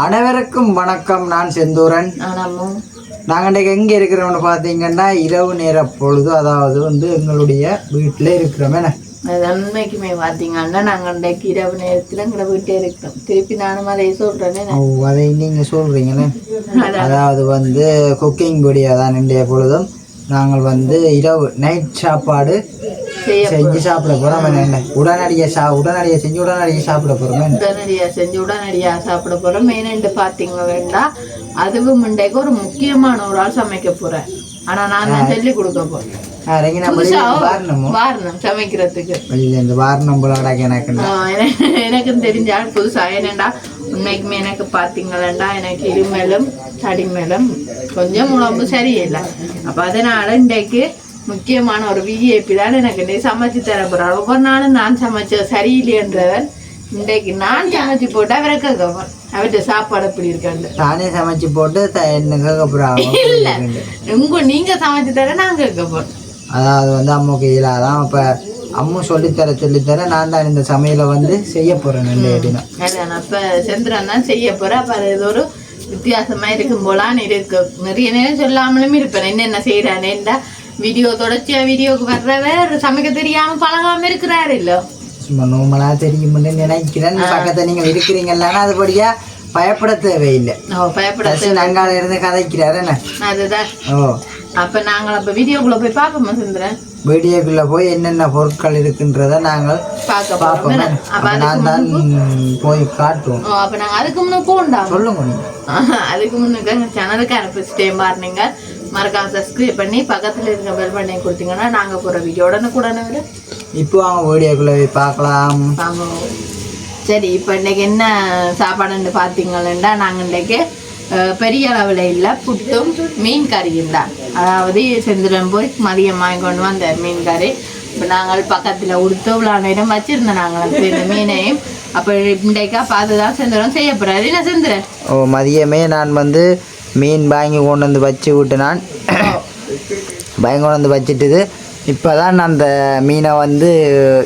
அனைவருக்கும் வணக்கம். நான் செந்தூரன். நாங்கள் இன்றைக்கு எங்கே இருக்கிறோம்னு பார்த்தீங்கன்னா இரவு நேர பொழுது, அதாவது எங்களுடைய வீட்டில் இருக்கிறோமே. உண்மைக்குமே பார்த்தீங்கன்னா நாங்கள் இன்றைக்கு இரவு நேரத்தில் எங்களை வீட்டே இருக்கிறோம். திருப்பி நானும் அதை சொல்கிறேன். அதை நீங்கள் சொல்கிறீங்களே. அதாவது குக்கிங் பொடியாக தான் இன்றைய பொழுதும் நாங்கள் இரவு நைட் சாப்பாடு செஞ்சு சாப்பிட போகிறோம். என்ன உடனடியாக செஞ்சு உடனடியாக சாப்பிட போகிறோம். உடனடியாக சாப்பிட போகிறோம். மெயினு பார்த்தீங்க வேண்டாம், அதுவும் இன்றைக்கு ஒரு முக்கியமான ஒரு ஆள் சமைக்க போகிறேன். ஆனால் நான் தான் சொல்லி கொடுக்க போகிறேன் வாரணம் சமைக்கிறதுக்கு. எனக்கும் தெரிஞ்ச ஆள் புதுசா. ஏனண்டா உண்மைக்குமே எனக்கு பார்த்தீங்களா, எனக்கு இருமலும் தடிமலும் கொஞ்சம் உடம்பு சரியில்லை. அப்போ அதனால இன்றைக்கு முக்கியமான ஒரு விஐபி தான் எனக்கு சமைச்சு தர போறாரு. ஒவ்வொரு நாளும் நான் சமைச்ச சரியில்லைன்றவர் இன்றைக்கு நான் சமைச்சு போட்டு அவரை கேட்கப்போம். அவர்கிட்ட சாப்பாடு எப்படி இருக்காண்டு நானே சமைச்சு போட்டு இல்ல நீங்க சமைச்சு தர நான் கேட்கப்போம். அதாவது அம்மாவுக்கு இயலாதான். அப்ப அம்மா சொல்லித்தர நான் தான் இந்த சமையலை செய்ய போறேன். அப்ப சந்திரன் தான் செய்ய போறேன். அப்ப அது ஏதோ ஒரு வித்தியாசமா இருக்கும் போலான்னு இருக்கு. நிறைய நேரம் சொல்லாமலும் இருப்பேன் என்னென்ன செய்யறானேண்டா. வீடியோ தொடர்ச்சியா வீடியோக்கு வர்றவர் சமைக்க தெரியாம பழகாம இருக்கிறாரு. இல்ல சும்மா நோமலா தெரியும்னு நினைக்கிறேன். பக்கத்தை நீங்க இருக்கிறீங்கல்ல, அதுபடியா பயப்பட தேவையில்லை. பயப்பட நாங்கால இருந்து கதைக்கிறாரு என்ன. அதுதான். அப்ப நாங்கள் அப்ப வீடியோக்குள்ள போய் பார்ப்போமா சந்திரன்? வீடியோக்குள்ள போய் என்னென்ன பொருட்கள் இருக்குன்றத நாங்கள் பார்ப்போம். நான் தான் போய் காட்டுவோம். அப்ப நாங்க அதுக்கு முன்ன போண்டா சொல்லுங்க. அதுக்கு முன்னுக்கு எங்க சேனலுக்கு அனுப்பிச்சிட்டே பாருங்க. மறக்காம சப்ஸ்கிரைப் பண்ணி பக்கத்துல இருக்க பெல் பண்ணி கொடுத்தீங்கன்னா நாங்க போற வீடியோ உடனுக்குடனே வரும். இப்போ அவங்க வீடியோக்குள்ள போய் பார்க்கலாம். சரி, இப்போ இன்னைக்கு என்ன சாப்பாடுன்னு பார்த்தீங்கன்னா, நாங்கள் இன்றைக்கு பெரிய அளவில் இல்லை, புட்டும் மீன் கறியும் தான். அதாவது செந்திரன் போய் மதியம் வாங்கி கொண்டு வந்தார் மீன் கறி. இப்போ நாங்கள் பக்கத்தில் உடுத்து இவ்வளோ நேரம் வச்சுருந்தோம் நாங்கள் இந்த மீனையும். அப்போ இன்றைக்கா பார்த்து தான் செந்திரன் செய்ய போகிறாரு. என்ன செந்திரன்? மதியமே நான் மீன் வாங்கி கொண்டு வந்து வச்சு விட்டு நான் வாங்கி கொண்டு வந்து வச்சுட்டு இப்போதான் அந்த மீனை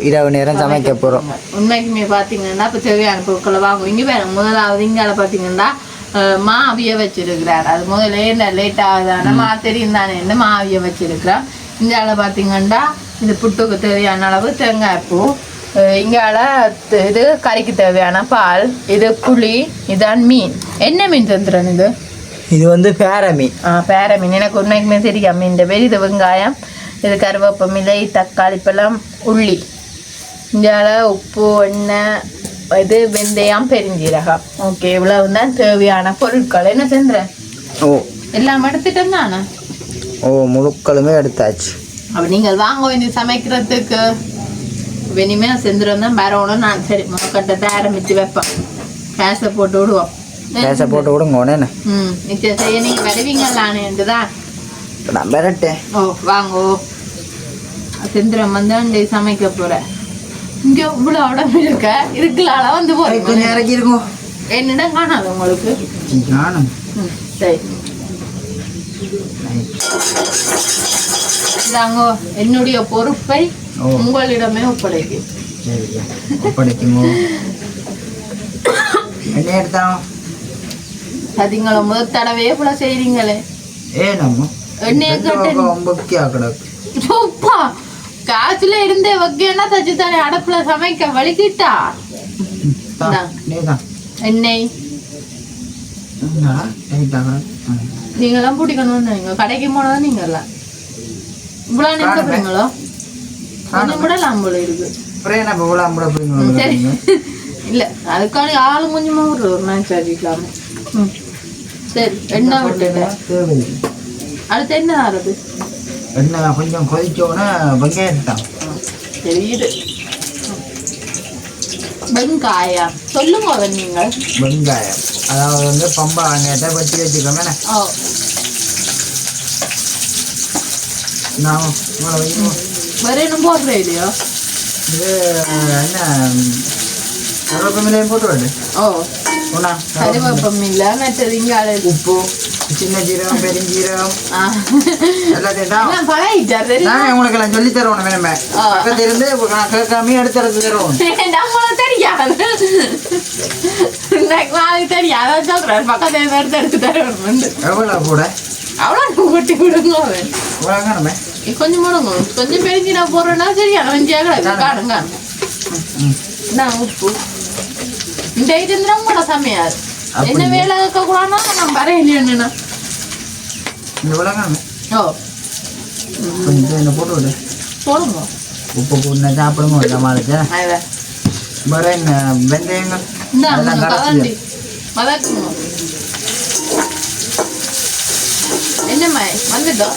இரவு நேரம் சமைக்க போகிறோம். உண்மைக்குமே பார்த்தீங்கன்னா இப்போ தேவையான பொருட்களை வாங்குவோம். இங்கே வேறு முதலாவது இங்கால பார்த்தீங்கன்னா மாவியை வச்சிருக்கிறார். அது முதல்ல என்ன லேட் ஆகுதான மா தெரியும் தானே, என்ன மாவியை வச்சிருக்கிறோம். இங்கால பார்த்தீங்கன்னா இது புட்டுக்கு தேவையான அளவு தேங்காய் பூ, இங்கால இது கறிக்கு தேவையான பால், இது புளி, இதான் மீன். என்ன மீன் தந்துடுறேன்? இது பேர மீன். பேர மீன். எனக்கு உண்மைக்குமே தெரியா மீன். இந்த இது வெங்காயம், இது கருவேப்பமிலை, தக்காளி பழம், உள்ளி, இஞ்சால உப்பு, எண்ணெய், இது வெந்தயம், பெருஞ்சீரகம். ஓகே, இவ்வளவு தான் தேவையான பொருட்கள். என்ன செஞ்சுறேன்? எல்லாம் எடுத்துட்டேன் தானே? முழுக்களுமே எடுத்தாச்சு. அப்போ நீங்கள் வாங்க வேண்டிய சமைக்கிறதுக்கு இனிமே செஞ்சுருவோம் தான் வரணும். நான் சரி முகக்கட்டத்தை ஆரம்பித்து வைப்பேன். கேஸை போட்டு விடுவோம். கேஸை போட்டு விடுங்க. நிச்சயம் செய்ய நீங்கள் வருவீங்களான்னு தான் நான் வரட்டேன். வாங்கோ செந்திரம் சமைக்க போறேன். இங்க இவ்வளவு உடம்பு இருக்க இதுக்குள்ள போறேன். இறக்கி இருக்கும். என்னிடம் காணாது உங்களுக்கு. சரி இதாங்கோ, என்னுடைய பொறுப்பை உங்களிடமே ஒப்படைக்கும். என்ன எடுத்தோம்? அதுங்களை முதல் தடவையே போல செய்றீங்களே. காய்ச்சல இருந்தே வகையா தச்சு தானே அடுப்புல சமைக்க வலிக்கிட்டா. எண்ணெய் நீங்கெல்லாம் பிடிக்கணும். நீங்க கடைக்கு போனதா நீங்க எல்லாம் இவ்வளவு நினைக்க போறீங்களோ? விடலாம் போல இருக்கு. சரி இல்ல அதுக்கான ஆளு கொஞ்சமா ஒரு நான் சரிக்கலாமே. சரி எண்ணெய் விட்டுங்க. அடுத்து என்ன ஆறுது? எண்ணெய் கொஞ்சம் கொதிச்சோன்னா வெங்காயம் தான் தெரியுது. வெங்காயம் சொல்லுங்க. நீங்கள் வெங்காயம் அதாவது பம்பா வெங்காயத்தை வச்சு வச்சுக்கோங்க. நான் வேற என்ன போடுறேன் இல்லையோ? இது என்ன கருவேப்பமிலையும் போட்டு விடு. கருவேப்பமில்லை, மற்றது இங்கே உப்பு, சின்ன ஜீரகம், பெருஞ்சீரகம் எல்லாத்தையும் உங்களுக்கு எல்லாம் சொல்லி தருவோம். வேணுமே பக்கத்துல இருந்து கேட்காம எடுத்து தருவோம். தெரியாது நாளைக்கு தெரியாது சொல்றேன் பக்கத்துல எடுத்து தரணும் எவ்வளோ கூட அவ்வளோ கொட்டி கொடுங்க இவ்வளோ காணுமே கொஞ்சம் முடங்க கொஞ்சம் பெருங்கி நான் போடுறேன்னா சரியான வஞ்சியாக காணுங்க நான் உப்பு இந்த ஐட்டம் தான் கூட சமையாது என்ன வேலை இருக்க கூடாதுன்னா நான் வரையிலேன்னா இவ்வளோ காணுமே ஓ கொஞ்சம் என்ன போட்டு விடு போடுங்க உப்பு போட்டு சாப்பிடுங்க சமாளிச்சா வேற என்ன வெந்தயங்கள் கலந்தி வதக்குங்க என்னம்மா வந்துட்டோம்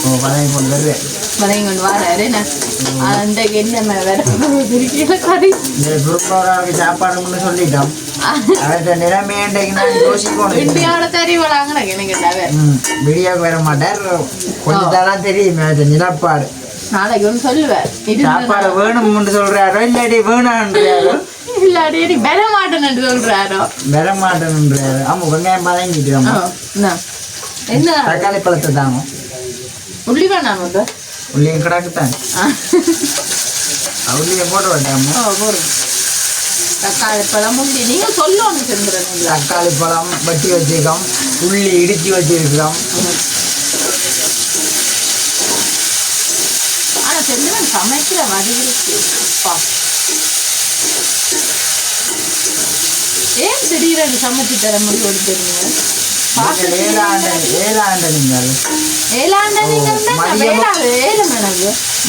ஓ வதங்கி கொண்டு வருவேன் வதங்கி கொண்டு வராரு அந்த என்னம்மா வேற கறி இந்த குருப்பாவுக்கு சாப்பாடுன்னு சொல்லிட்டோம் அவர்கிட்ட நிலைமையண்டைக்கு நான் யோசிக்கணும் இந்தியாவோட தெரியவளாங்க எனக்கு வீடியோக்கு வர மாட்டார் கொஞ்சம் தான் தெரியும் நிலப்பாடு நாளைக்கு ஒன்று சொல்லுவேன் சாப்பாடு வேணும்னு சொல்றாரோ இல்லாட்டி வேணான்றாரோ இல்லாட்டி பெற மாட்டேன்னு சொல்றாரோ பெற மாட்டேன்றாரு ஆமா வெங்காயம் பதங்கிட்டு என்ன தக்காளி பழத்தை தாங்க உள்ளி வேணாம் உள்ளியும் கிடக்குத்தான் உள்ளியை போட்டு விட்டாம போடுங்க தக்காளி பழம் உள்ளி நீங்க சொல்லணும் செஞ்சுறேன் தக்காளி பழம் வட்டி வச்சிருக்கோம் உள்ளி இடிச்சு வச்சிருக்கிறோம் ஆனா செஞ்சுறேன் சமைக்கிற வடிவிற்கு ஏன் திடீரென்று சமைச்சு தர முடிவு கொடுத்துருங்க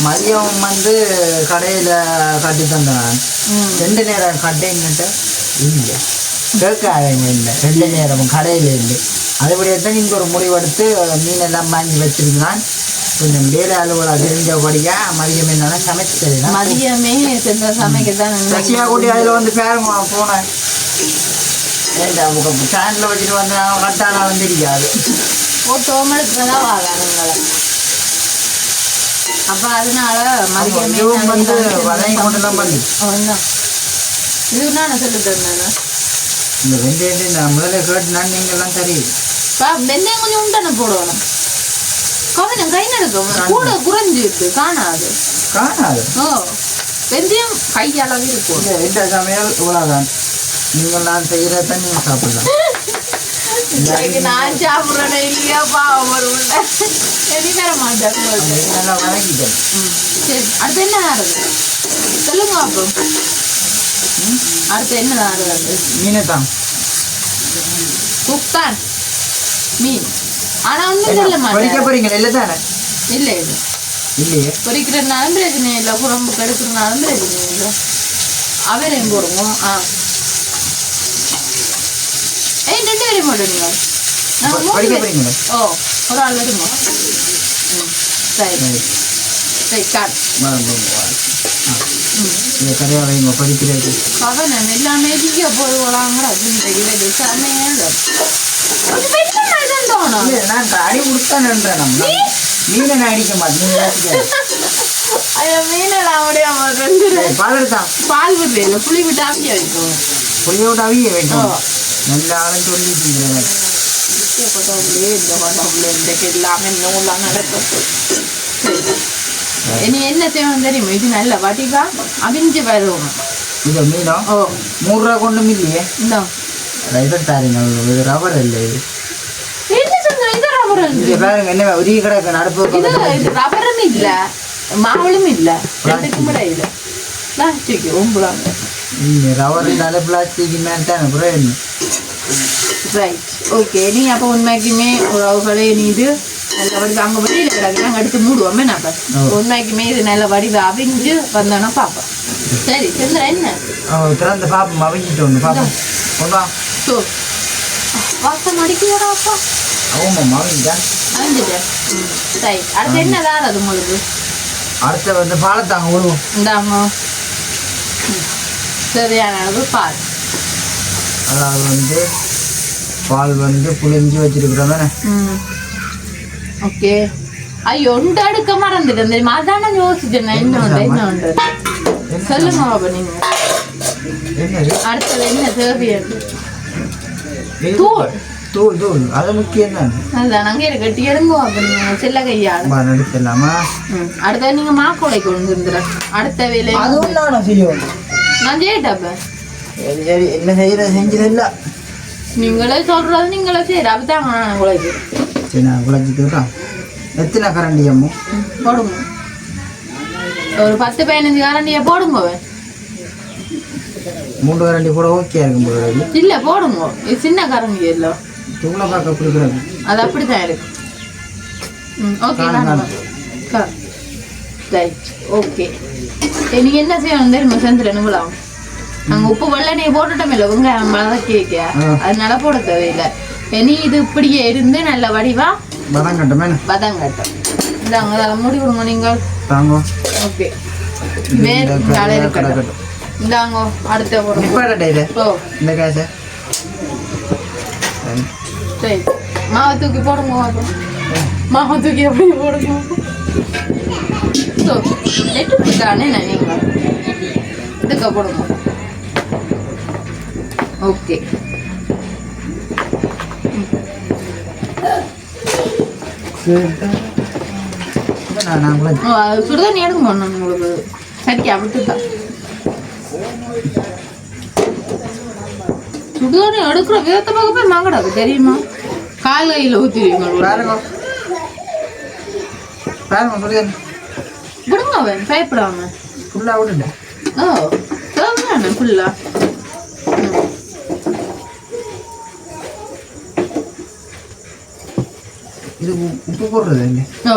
மதியம் வந்து கடையில கட்டி தந்தேன் 2 நேரம் கட்டைன்னுட்டு இல்லை கேட்காதீங்க இல்லை 2 நேரமும் கடையில் இல்லை அதுபடியே தான் நீங்கள் ஒரு முடிவெடுத்து மீனெல்லாம் வாங்கி வச்சிருக்கிறான் கொஞ்சம் வேலை அலுவலாக தெரிஞ்சபடியா மதியம் என்னன்னா சமைச்சு தரேன் மதியமே சமைக்கத்தான் கூட்டி அதில் வந்து பேருங்க போனேன் சேனலில் வச்சுட்டு வந்து கட்டானாலும் தெரியாது போட்டோமெடுத்துதான் வாங்க அப்போ அதனால மதியமே வந்து வதங்கி கொண்டு தான் பண்ணி இதுனா நான் சொல்லிட்டு இருந்தேன் இந்த வெந்தயத்தை நான் முதல்ல கேட்டுனான்னு நீங்கள்லாம் தெரியும் வெந்தயம் கொஞ்சம் உண்டான போடணும் கவனம் கை நடக்கும் கூட குறைஞ்சிருக்கு காணாது ஓ வெந்தயம் கையளவு இருக்கும் இந்த சமையல் இவ்வளோதான் நீங்கள் நான் செய்கிறத நீங்கள் சாப்பிடலாம் நான் சாப்பிட்றேன் இல்லையா பாவம் வருவேன் எது தர மாட்டேன் நல்லா வதங்கிட்டேன் சரி அடுத்து என்ன ஆறுது சொல்லுங்க அப்போ அடுத்து என்ன ஆறுது மீனை தான் குப்தான் மீன் ஆனா ஒன்றும் சொல்ல மாட்டேன் பொரிக்க போறீங்களா இல்லை தானே இல்லை இது இல்லையே பொரிக்கிறதுனாலும் பிரச்சனை இல்லை குழம்பு கெடுக்கிறதுனாலும் பிரச்சனை இல்லை அவரையும் போடுவோம் ஏய் 2 பேரையும் போடுங்க ஓ ஒரு ஆள் வருங்க சரி சரி காட் கரையாளைங்க படிக்கிறது கவனம் எல்லாமே தீய போடுவாங்களா அப்படின்னு சமையல் நான் அடி கொடுத்தான்றேன் நம்ம மீனை நான் அடிக்க மாட்டேன் மீனெல்லாம் முடியாம பால் விடுறேன் புளி விட்டு அவிய வைக்கும் புளிய விட்டு அவிய வைக்கும் நல்ல ஆளும் சொல்லிட்டு எல்லாமே நூலாம் நடக்கும் இனி என்ன செய்யணும் தெரியுமா இது நல்ல வடிவா அவிஞ்சு வரும் இது மீனோ ஓ 3 ரூபா கொண்டு இல்லையே இந்த இதை தாருங்க இது ரப்பர் இல்லை என்ன சொன்ன இது ரப்பர் பாருங்க என்ன உரிய கிடக்கு நடுப்பு இது ரப்பரும் இல்ல மாவுளும் இல்ல ரெண்டுக்கும் கூட இல்ல பிளாஸ்டிக் ஒம்புலாங்க ரப்பர் இருந்தாலே பிளாஸ்டிக் மேலே தானே அப்புறம் ரைட் ஓகே நீ அப்போ உண்மைக்குமே உறவுகளே நீ இது நல்ல வடிவு அங்கே வெளியில் கிடக்கு நாங்கள் எடுத்து மூடுவோமே நான் உண்மைக்குமே இது நல்ல வடிவு அவிஞ்சு வந்தோன்னா பார்ப்போம் சரி சந்திரா என்ன திறந்து பார்ப்போம் அவிஞ்சிட்டு ஒன்று பார்ப்போம் ஒன்றா ஸோ வாசம் அடிக்கிறடாப்பா ஆமாம் அவிஞ்சிட்டேன் அவிஞ்சிட்டேன் ரைட் அடுத்து என்ன வேறு அது உங்களுக்கு அடுத்த வந்து பாலத்தாங்க விடுவோம் இந்தாங்க சரியான அளவு பால் அதாவது வந்து பால் வந்து புளிஞ்சு வச்சிருக்கிறோம் தானே ஓகே ஐயோ ஒன்று அடுக்க மறந்துட்டேன் தெரியுமா அதானே யோசிச்சேன் இன்னொன்று சொல்லுங்க பாபா நீங்க அடுத்தது என்ன தேவையாது தூள் தூள் தூள் அது முக்கியம் தான் அதுதான் நாங்கள் கட்டி எடுங்கோ அப்போ நீங்கள் செல்ல கையாடு எடுத்துடலாமா அடுத்தது நீங்கள் மாக்கோலை கொண்டு வந்துடுற அடுத்த வேலை அதுவும் நானும் செய்யும் நான் செய்யட்டப்ப சரி சரி என்ன செய்யறது செஞ்சது இல்லை. நீங்களே சொல்றது நீங்களே செய்யற அப்படித்தாங்க நான் உங்களுக்கு சரி நான் குழச்சிக்கிறேன். எத்தனை கரண்டி அம்மு போடுங்க ஒரு 10-15 கரண்டியை போடுங்க 3 கரண்டி கூட ஓகே இருக்கும் போது இல்ல போடுங்க இது சின்ன கரண்டி இல்லை தூளை பார்க்க கொடுக்குறாங்க அது அப்படித்தான் இருக்கு ஓகே ரைட் ஓகே நீங்க என்ன செய்யணும் தெரியுமா செஞ்சிடணுங்களா நாங்கள் உப்பு வெள்ளனையை போட்டுட்டோம் இல்லை வெங்காயம் வதக்கி வைக்க அதனால போட தேவையில்லை. இனி இது இப்படியே இருந்து நல்ல வடிவா வதங்கட்டும் வதங்கட்டும். இதாங்க அதை மூடி விடுங்க நீங்கள். ஓகே இருக்கட்டும். இந்தாங்க அடுத்த இந்த காசை சரி மாவை தூக்கி போடுங்க. மாவை தூக்கி எப்படி போடுங்க நெட்டு போட்டானே நீங்கள் இதுக்க போடுங்க. ஓகே சுடுதண்ணி எடுக்க போடணும் உங்களுக்கு சரிக்கா விட்டுதான் சுடுதண்ணி எடுக்கிற விதத்தை பார்க்க போய் மாங்கடாது தெரியுமா கால் கையில் ஊற்றிடுவீங்க விடுங்க அவன் பயப்படாம ஃபுல்லா விடுங்க. ஓ தேவையான ஃபுல்லா இது உப்பு போடுறது இல்லை. ஓ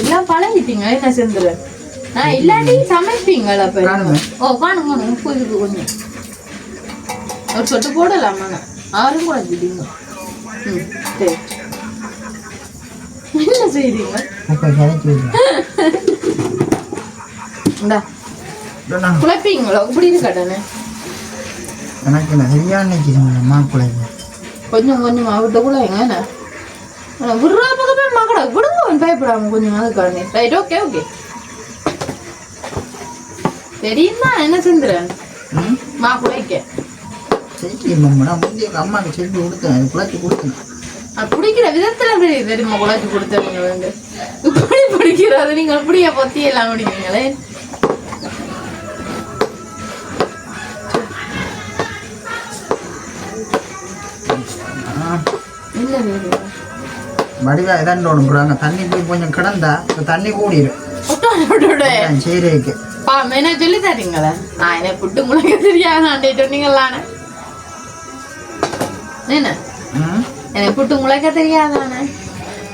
எல்லாம் பழகிட்டீங்க என்ன செஞ்சுரு இல்லாட்டி சமைப்பீங்களா ஓ காணுங்க உப்பு இதுக்கு கொஞ்சம் ஒரு சொட்டு போடலாமா ஆறும் குறைஞ்சிட்டீங்க சரி என்ன செய்றீங்க குழப்பீங்களோ இப்படி இருக்கட்டனே எனக்கு என்ன சரியா நினைக்கிறீங்களா குழந்தை கொஞ்சம் கொஞ்சம் விட்ட குழந்தைங்க என்ன விடுறா பக்கமே மக்கடா விடுங்க பயப்படாம கொஞ்சம் அதுக்கான ரைட் ஓகே ஓகே தெரியுமா என்ன செஞ்சுறேன் மா குழைக்க அம்மாவுக்கு செஞ்சு கொடுத்தேன் குழச்சி கொடுத்தேன் பிடிக்கிற விதத்துல தெரியுமா குழச்சி கொடுத்தீங்க வந்து இப்படி பிடிக்கிறது நீங்க இப்படியே பொத்தி எல்லாம் பிடிக்கிறீங்களே வடிவா இதான் ஒன்று தண்ணி போய் கொஞ்சம் கிடந்தா தண்ணி கூடிடும் சீரைக்கு என்ன சொல்லி தரீங்களா நான் என்ன புட்டு முளைக்க தெரியாது சொன்னீங்களான என்ன எனக்கு புட்டு முளைக்க தெரியாதானே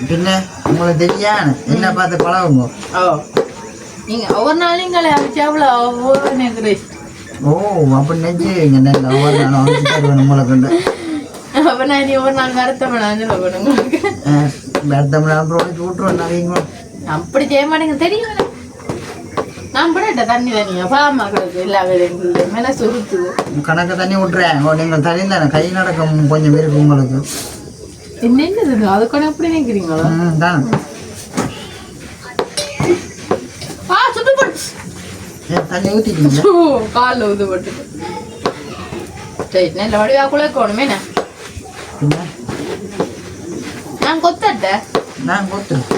பின்ன உங்களுக்கு தெரியாது என்ன பார்த்து பழகுங்க. ஓ நீங்க ஒவ்வொரு நாள் நீங்களே அவிச்சு அவ்வளோ ஒவ்வொரு நேரம் ஓ அப்படி நெஞ்சுவீங்க ஒவ்வொரு நாளும் அவிச்சு நம்மளை கொண்டு அப்ப நான் நீ ஒரு நாள் வருத்தமிழான்னு விட்டுருவோம். அப்படி செய்ய மாட்டேங்க தெரியும் நான் பண்ணிட்ட தண்ணி தண்ணியா பாமா கிடக்கு எல்லா வேலையும் மேல சுருத்துது கணக்கு தண்ணி விட்டுறேன் நீங்கள் தண்ணி தானே கை நடக்கும் கொஞ்சம் இருக்கு உங்களுக்கு என்னது அதுக்கான எப்படி நினைக்கிறீங்களா தான் சுட்டு போட்டு தண்ணி ஊற்றிட்டீங்க காலில் ஊது போட்டு சரி நல்ல வடிவா குழைக்கணுமே நான் கொத்தட்டேன் நான் கொத்துறேன்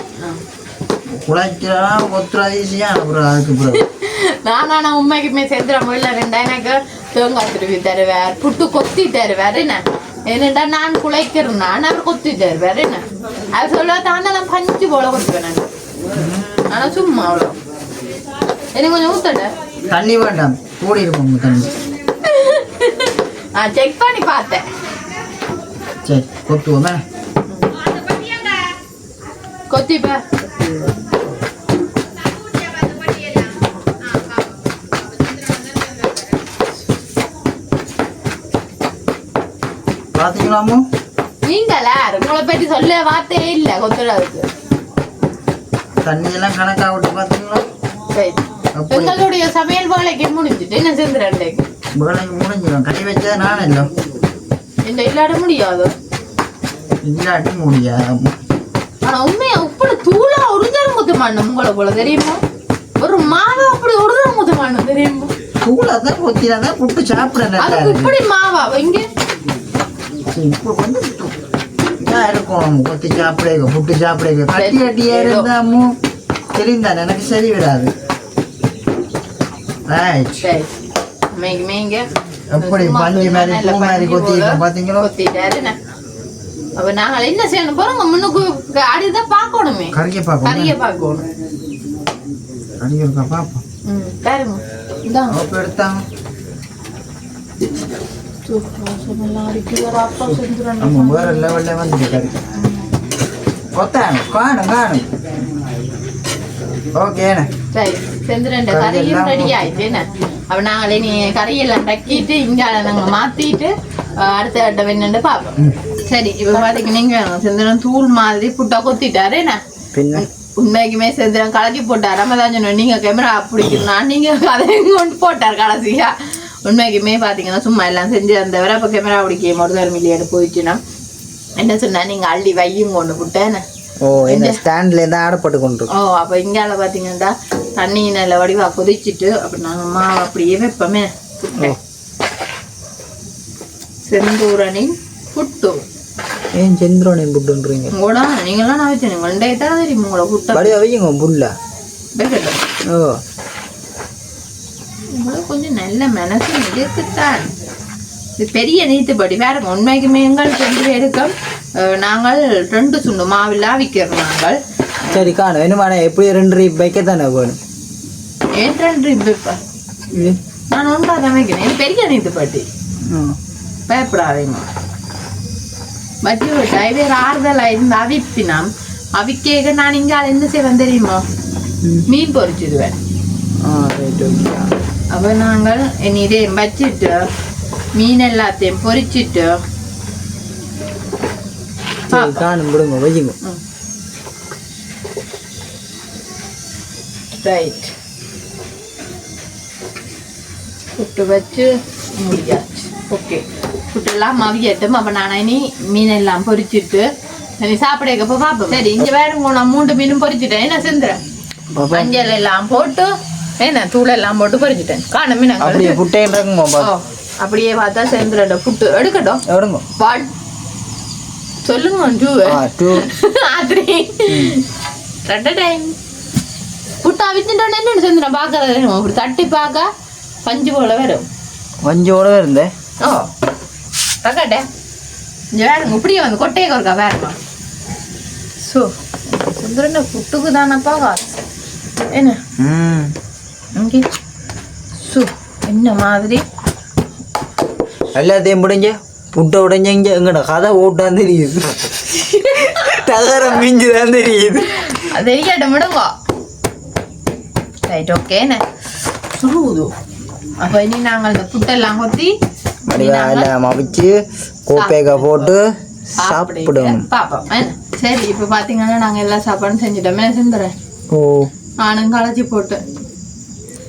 குழைக்கலாம் கொத்துறா ஈஸியா அப்புறம் அதுக்கு பிறகு நான் உண்மைக்குமே சேர்த்துற முயல ரெண்டா எனக்கு தேங்காய் திருவி தருவார் புட்டு கொத்தி தருவார் என்ன என்னடா நான் குழைக்கிறேன் நான் கொத்தி தருவார் என்ன அது சொல்ல தானே நான் பஞ்சு போல கொத்துவேன் நான் ஆனா சும்மா அவ்வளோ எனக்கு கொஞ்சம் ஊத்தட தண்ணி வேண்டாம் கூடி இருப்போம் தண்ணி செக் பண்ணி பார்த்தேன் சரி கொத்துவோமே கொத்திப்பா பாத்தீங்களாமோ நீங்களா உங்களை பற்றி சொல்ல வார்த்தையே இல்லை கொத்துறதுக்கு தண்ணி எல்லாம் கணக்கா விட்டு பாத்தீங்களா எங்களுடைய சமையல் வேலைக்கு முடிஞ்சுட்டு என்ன செஞ்சுறேன் வேலைக்கு முடிஞ்சிடும் கட்டி வச்சா நானும் இல்லை இந்த இல்லாட முடியாது இல்லாட்டி முடியாது ஆனா உண்மையா இப்படி தூளா ஒரு தரம் முத்தமானம் உங்களை போல தெரியுமா ஒரு மாவை அப்படி ஒரு தரம் முத்தமானம் தெரியுமா தூளா தான் கொத்தினாதான் புட்டு சாப்பிட இப்படி மாவா இங்க இப்போ கொஞ்சம் இதாக இருக்கும் கொத்தி சாப்பிடுங்க புட்டு சாப்பிடுங்க கட்டி கட்டியா இருந்தாமோ தெரிந்தானே எனக்கு சரி விடாது ரைட் சரி மேங்க எப்படி பஞ்சு மாதிரி பூ மாதிரி கொத்திட்டு பாத்தீங்களா கொத்திட்டாருண்ணே அப்ப நாங்கள் என்ன செய்யணும் போறோம் முன்னுக்கு அடிதான் பார்க்கணுமே கறியை பார்க்கணும் கறியை இருக்கா பார்ப்போம் பாருங்க இதான் எடுத்தாங்க வேற லெவல்ல வந்து கறி கொத்தாங்க காணும் ஓகேண்ணே சரி செந்துரண்ட கறியும் ரெடி ஆயிடுச்சுண்ணே அப்ப நாங்களே நீ கறியெல்லாம் டக்கிட்டு இங்க நாங்க மாத்திட்டு அடுத்த கட்ட வேணுன்னு பார்ப்போம் சரி இப்ப பாத்தீங்கன்னா நீங்க செந்திரன் தூள் மாதிரி புட்டா கொத்திட்டாரு என்ன உண்மைக்குமே செந்திரன் கலக்கி போட்டார் தான் சொன்னோம் நீங்க கேமரா பிடிக்கணும்னா நீங்க கதையும் கொண்டு போட்டார் கடைசியா உண்மைக்குமே பாத்தீங்கன்னா சும்மா எல்லாம் செஞ்சு அந்த வர இப்ப கேமரா பிடிக்க மொதல் மில்லியன் போயிடுச்சுன்னா என்ன சொன்னா நீங்க அள்ளி வையும் கொண்டு புட்டேன்னு ஸ்டாண்ட்ல இருந்து ஆடப்பட்டு கொண்டு அப்ப இங்கால பாத்தீங்கன்னா தண்ணி நல்ல வடிவா கொதிச்சுட்டு அப்ப நாங்க மாவு அப்படியே வைப்போமே செந்தூரனின் புட்டு ஏன் செந்தூரனின் புட்டுன்றீங்க உங்களோட நீங்களாம் நான் வச்சேன் ஒன் டே தான் தெரியும் உங்களை புட்டை வடிவா வைங்க புல்ல உங்களுக்கு கொஞ்சம் நல்ல மனசு இருக்குத்தான் இது பெரிய நீத்துப்படி வேற உண்மைக்குமே எங்களுக்கு 2 பேருக்கும் நாங்கள் 2 சுண்டு மாவில்லா விற்கிறோம் நாங்கள் சரி காணும் வேணுமாண்ணே எப்படி 2 ரீப் வைக்கத்தானே வேணும் ஏன் 2 ரீப் வைப்பா நான் ஒன்றா தான் வைக்கிறேன் பெரிய நீத்துப்பட்டி பயப்படாதீங்க பட்டி விட்டா வேறு ஆறுதலாக இருந்து அவிப்பினாம் அவிக்கேக நான் இங்கே அதை என்ன செய்வேன் தெரியுமா மீன் பொறிச்சிடுவேன் அப்போ நாங்கள் இதையும் வச்சுட்டு மீன் எல்லாத்தையும் பொறிச்சிட்டு காணும் விடுங்க வையுங்க ரைட் புட்டு வச்சு முடியாச்சு ஓகே புட்டெல்லாம் மவியட்டும் அப்போ நான் இனி மீனெல்லாம் பொறிச்சிட்டு நீ சாப்பிடக்கப்போ பார்ப்போம் சரி இங்கே வேறுங்க நான் 3 மீனும் பொறிச்சிட்டேன் என்ன செஞ்சுறேன் மஞ்சள் எல்லாம் போட்டு என்ன தூள் எல்லாம் போட்டு பொறிச்சிட்டேன் காணும் மீன் அப்படியே புட்டேன்றங்க அப்படியே பார்த்தா செந்துரண்ட புட்டு எடுக்கட்டும் எடுங்க வாட் சொல்லுங்க 2 3 டைம் புட்டு அவிச்சுட்டோன்னு என்ன செந்துரன் பார்க்கறது இப்படி தட்டி பார்க்க பஞ்சு போல வரும் இருந்தே தக்கட்டே இங்கே வேறுங்க இப்படியே வந்து கொட்டையை இருக்கா வேறுமா ஸோ செந்துரண்ட புட்டுக்கு தானப்பா என்ன இங்கே ஸோ என்ன மாதிரி எல்லாத்தையும் முடிஞ்ச புட்டை உடைஞ்சங்க எங்கட கதை ஓட்டான் தெரியுது தகரம் மிஞ்சுதான் தெரியுது அது தெரியாட்ட விடுங்க ரைட் ஓகேண்ணே சுருவுது அப்போ இனி நாங்கள் இந்த புட்டெல்லாம் கொத்தி எல்லாம் அவிச்சு கோப்பைக்கா போட்டு சாப்பிடுவோம் பார்ப்போம் சரி இப்போ பார்த்தீங்கன்னா நாங்கள் எல்லா சாப்பாடும் செஞ்சுட்டோமே செஞ்சுறேன் நானும் களைச்சி போட்டு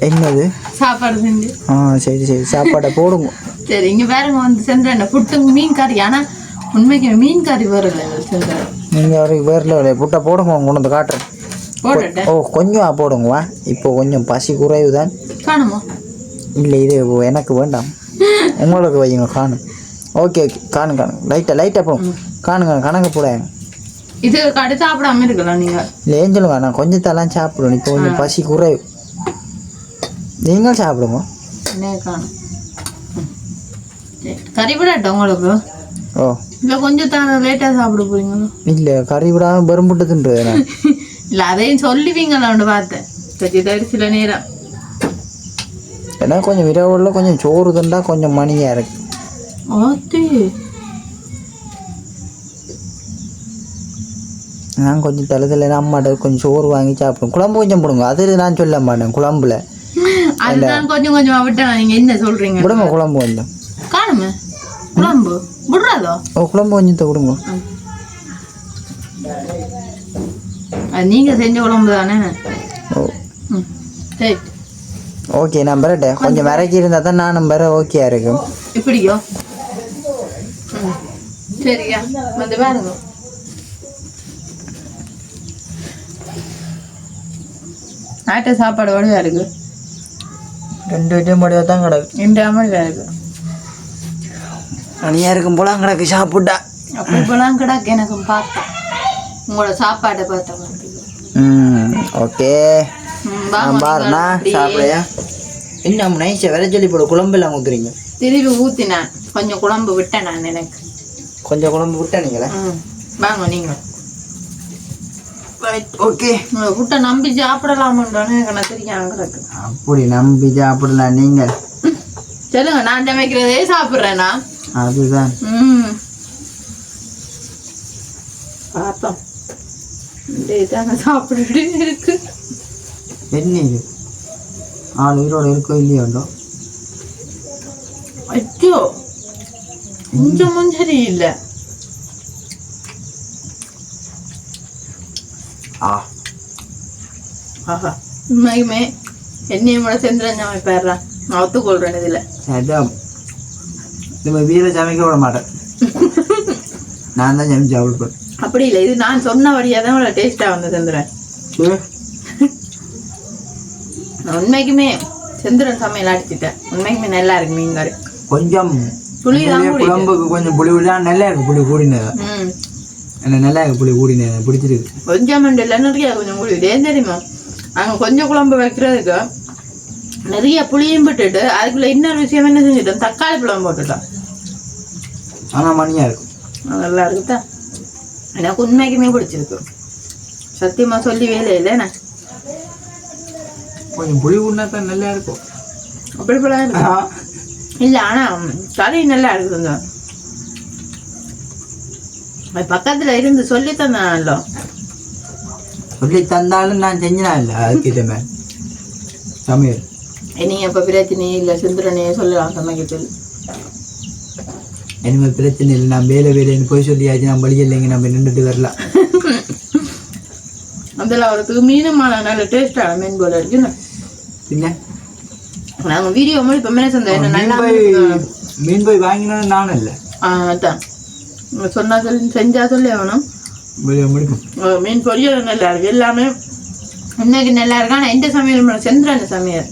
என்னது சாப்பாடு செஞ்சு சரி சாப்பாடை போடுங்க சரி இங்கே வேறுங்க வந்து செஞ்சுறேன் புட்டு மீன் கறி ஆனால் உண்மைக்கு மீன் கறி வரல செஞ்சுறேன் நீங்கள் வேறு புட்டை போடுங்க கொண்டு வந்து காட்டுறேன் போட்டுட்டேன் கொஞ்சம் போடுங்க இப்போ கொஞ்சம் பசி குறைவு தான் காணுமா இல்லை இது எனக்கு வேண்டாம் உங்களுக்கு வையுங்க காணும் ஓகே காணும் லைட்டாக போகும் காணுங்க கணக்கு போடாங்க இது கடை சாப்பிடாம இருக்கலாம் நீங்கள் இல்லை ஏன் சொல்லுங்க நான் கொஞ்சத்தெல்லாம் சாப்பிடுவேன் இப்போ கொஞ்சம் பசி குறைவு நீங்கள் சாப்பிடுங்க காணும் கறி விடட்டும் உங்களுக்கு இல்லை கொஞ்சம் லேட்டாக சாப்பிட போறீங்களோ இல்லை கறி விடாமல் பெரும்புட்டு தின்றது நான் இல்லை அதையும் சொல்லுவீங்களான்னு பார்த்தேன் சரி சில நேரம் ஏன்னா கொஞ்சம் இரவுல கொஞ்சம் சோறு தண்டா கொஞ்சம் மணியாக இருக்கு நான் கொஞ்சம் தலை அம்மாட்ட கொஞ்சம் சோறு வாங்கி சாப்பிடுவோம் குழம்பு கொஞ்சம் போடுங்க அது நான் சொல்ல மாட்டேன் குழம்புல அதுதான் கொஞ்சம் கொஞ்சம் விட்டேன் நீங்கள் என்ன சொல்கிறீங்க விடுங்க குழம்பு கொஞ்சம் காணுமே குழம்பு விடுறாதோ குழம்பு கொஞ்சத்தை கொடுங்க அது நீங்கள் செஞ்ச குழம்பு தானே சரி ஓகே நான் பரட்டேன் கொஞ்சம் விறக்கி இருந்தால் தான் நான் நம்பர் ஓகேயா இருக்கும் இப்படியோ சரியா வந்து பாருங்க நாட்டு சாப்பாடு வடிவா இருக்கு 2 ஐட்டம் முடிவாக தான் கிடக்கு 2 அமளிவா இருக்கு அணியாக இருக்கும் போல கிடக்கு சாப்பிட்டா அப்படி போலாம் கிடக்கு எனக்கு பார்த்தேன் உங்களோட சாப்பாடை பார்த்தேன் ஓகே பாருண்ணா சாப்பிடையா என்ன நைஸை வர சொல்லி போட குழம்பெல்லாம் ஊற்றுறீங்க? திருப்பி ஊற்றினேன், கொஞ்சம் குழம்பு விட்டேன் நான். எனக்கு கொஞ்சம் குழம்பு விட்டேனீங்களா? வாங்க நீங்கள். ஓகே, விட்ட நம்பி சாப்பிடலாமான்னு எனக்கு தெரியாங்க. அப்படி நம்பி சாப்பிடலாம் நீங்கள். சொல்லுங்க, நான் சமைக்கிறதே சாப்பிட்றேன்னா அதுதான். பார்ப்போம். இதாங்க சாப்பிட்டுட்டே இருக்கு. வெந்நீர் ஆள் உயிரோட இருக்கோ இல்லையோண்டோ. ஐயோ, கொஞ்சமும் சரியில்லை. ஆஹா, உண்மையுமே என்னையும் கூட செந்திரன் சமைப்பாடுறான். நான் ஒத்துக்கொள்றேன். இதுல நம்ம வீர சமைக்க விட மாட்டேன். நான் தான் சமைச்சு சாப்பிடுப்பேன். அப்படி இல்லை, இது நான் சொன்னபடியா தான் இவ்வளோ டேஸ்டா வந்து செந்திரன். உண்மைக்குமே செந்திரன் சமையல் அடிச்சுட்டேன். உண்மைக்குமே நல்லா இருக்கு மீன் கறி. கொஞ்சம் புளி தான் குழம்புக்கு கொஞ்சம் புளி விடா நல்லா இருக்கு. புளி கூடினது என்ன நல்லா இருக்கு. புளி கூடினது பிடிச்சிருக்கு. கொஞ்சம் இல்லை, நிறைய கொஞ்சம் புளி. ஏன் தெரியுமா, நாங்கள் கொஞ்சம் குழம்பு வைக்கிறதுக்கு நிறைய புளியும் விட்டுட்டு அதுக்குள்ள இன்னொரு விஷயம் என்ன செஞ்சுட்டோம், தக்காளி பழம் போட்டுட்டோம். ஆனால் மணியா இருக்கும். நல்லா இருக்குதா? எனக்கு உண்மைக்குமே பிடிச்சிருக்கு. சத்தியமா சொல்லி வேலை இல்லைண்ணா. கொஞ்சம் புளி ஊன்னா தான் நல்லா இருக்கும். அப்படி போல இல்லை, ஆனால் கறி நல்லா இருக்குதுங்க. பக்கத்தில் இருந்து சொல்லி தந்தானല്ലോ. சொல்லி தந்தாலும் நான் செஞ்சினா இல்லை. அதுக்கு இதுமே சமையல் நீங்கள் இப்போ பிரச்சனையே இல்லை. செந்திரனையே சொல்லலாம் சமைக்க சொல்லி. இனிமேல் பிரச்சனை இல்லை. நான் வேலைன்னு போய் சொல்லியாச்சு. நான் வழி இல்லைங்க, நம்ம நின்றுட்டு வரலாம். அதில் அவருக்கு மீனமான நல்ல டேஸ்டான மீன் போல இருக்குன்னு இல்லை. நாங்கள் வீடியோ மாதிரி இப்போ மேலே சொந்தேன். நல்லா மீன் போய் வாங்கினோன்னு நானும் இல்லை. அதான் சொன்னா சொல்லி செஞ்சா சொல்லி வேணும். மீன் பொரியல் நல்லா இருக்கு. எல்லாமே இன்னைக்கு நல்லா இருக்கு. ஆனால் எந்த சமையல் செந்திரன் சமையல்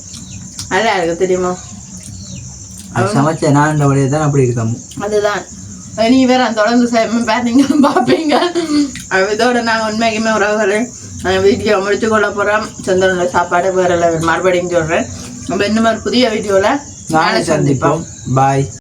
நல்லா இருக்கு தெரியுமா. சமைச்ச நான் இந்த வழியை தான் அப்படி இருக்காம. அதுதான் நீ வேற தொடர்ந்து பார்த்தீங்க பார்ப்பீங்க. இதோட நாங்கள் உண்மைக்குமே உறவுகளை வீடியோ முடிச்சு கொள்ள போகிறோம். செந்திரனோட சாப்பாடு வேற மறுபடியும் சொல்கிறேன். நம்ம இன்னும் ஒரு புதிய வீடியோவில் நாளை சந்திப்போம். பாய்.